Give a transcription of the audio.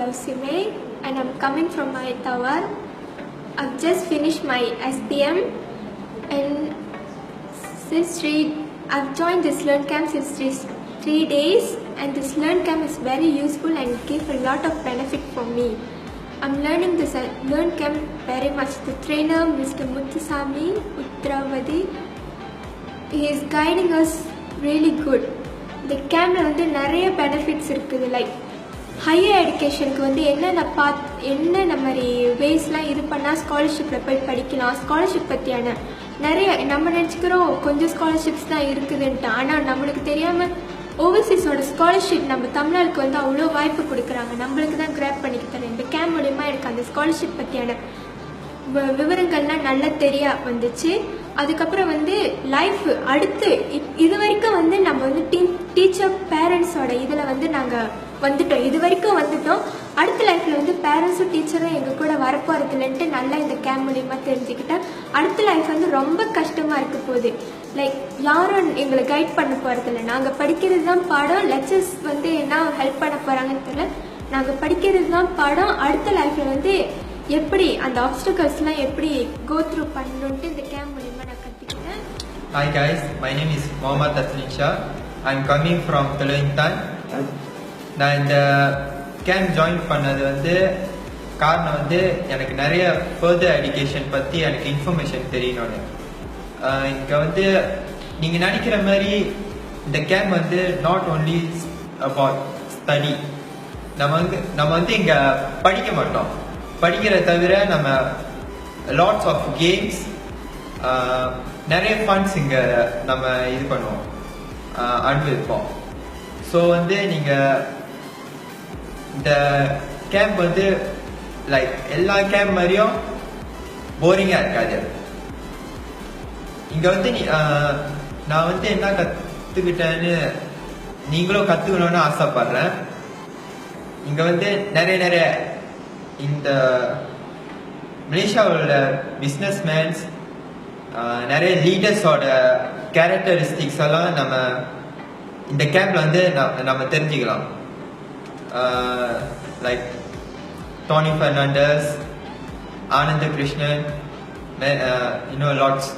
Lausime and I'm coming from Maitawar. I've just finished my SPM and I've joined this Learn Camp since 3 days, and this Learn Camp is very useful and gave a lot of benefit for me. I'm learning this Learn Camp very much. The trainer, Mr. Muthusamy Uttravadi, he is guiding us really good. The camp வந்து நிறைய benefits இருக்குது. Like higher educationக்கு வந்து என்னென்ன மாதிரி வேஸ்லாம் இது பண்ணால் ஸ்காலர்ஷிப்பில் போய் படிக்கலாம். ஸ்காலர்ஷிப் பற்றியான நிறைய நம்ம நினச்சிக்கிறோம் கொஞ்சம் ஸ்காலர்ஷிப்ஸ் தான் இருக்குதுன்ட்டு. ஆனால் நம்மளுக்கு தெரியாமல் ஓவர்சீஸோட ஸ்காலர்ஷிப் நம்ம தமிழ்நாட்டுக்கு வந்து அவ்வளோ வாய்ப்பு கொடுக்குறாங்க. நம்மளுக்கு தான் கிராப் பண்ணிக்க தரேன். இந்த கேம்ப் மூலிமா எனக்கு அந்த ஸ்காலர்ஷிப் பற்றியான விவரங்கள்லாம் நல்லா தெரிய வந்துச்சு. அதுக்கப்புறம் வந்து லைஃப் அடுத்து இது வரைக்கும் வந்து நம்ம வந்து டீச்சர் பேரண்ட்ஸோட இதில் வந்து நாங்கள் வந்துட்டோம். இது வரைக்கும் வந்துட்டோம். அடுத்த லைஃப்பில் வந்து பேரண்ட்ஸும் டீச்சரும் எங்கள் கூட வரப்போகிறதுலன்ட்டு நல்லா இந்த கேம்ப் மூலிமா தெரிஞ்சுக்கிட்டேன். அடுத்த லைஃப் வந்து ரொம்ப கஷ்டமாக இருக்க போகுது. லைக் யாரும் எங்களை கைட் பண்ண போகிறதில்ல. நாங்கள் படிக்கிறது தான் பாடம். லெக்சர்ஸ் வந்து என்ன ஹெல்ப் பண்ண போகிறாங்கன்னு தெரியல. நாங்கள் படிக்கிறது தான் பாடம். அடுத்த லைஃப்பில் வந்து எப்படி அந்த ஆப்ஸ்டக்கல்ஸ்லாம் எப்படி கோ த்ரூ பண்ணணுன்ட்டு இந்த கேம்ப் மூலிமா நான் கற்றுக்கிட்டேன். Hi guys, my name is Mohammad Taslim Shah. I'm coming from Teluintan. நான் இந்த கேம்ப் ஜாயின் பண்ணது வந்து காரணம் வந்து எனக்கு நிறைய ஃபர்தர் எஜுகேஷன் பற்றி எனக்கு இன்ஃபர்மேஷன் தெரியணும்னு. இங்கே வந்து நீங்கள் நினைக்கிற மாதிரி இந்த கேம்ப் வந்து நாட் ஓன்லி அபவுட் ஸ்டடி. நம்ம வந்து இங்கே படிக்க மாட்டோம். படிக்கிறத தவிர நம்ம லாட்ஸ் ஆஃப் கேம்ஸ், நிறைய ஃபண்ட்ஸ் இங்கே நம்ம இது பண்ணுவோம், அனுபவிப்போம். ஸோ வந்து நீங்கள் இந்த கேம்ப் வந்து லைக் எல்லா கேம்ப் மாதிரியும் போரிங்காக இருக்காது. இங்கே வந்து நான் வந்து என்ன கற்றுக்கிட்டேன்னு நீங்களும் கற்றுக்கணும்னு ஆசைப்படுறேன். இங்கே வந்து நிறைய இந்த மலேசியாவோட பிஸ்னஸ்மேன்ஸ், நிறைய லீடர்ஸோட கேரக்டரிஸ்டிக்ஸ் எல்லாம் நம்ம இந்த கேம்ப்ல வந்து நம்ம தெரிஞ்சுக்கலாம். லைக் டோனி ஃபெர்னாண்டஸ், ஆனந்த கிருஷ்ணன், லாட்ஸ்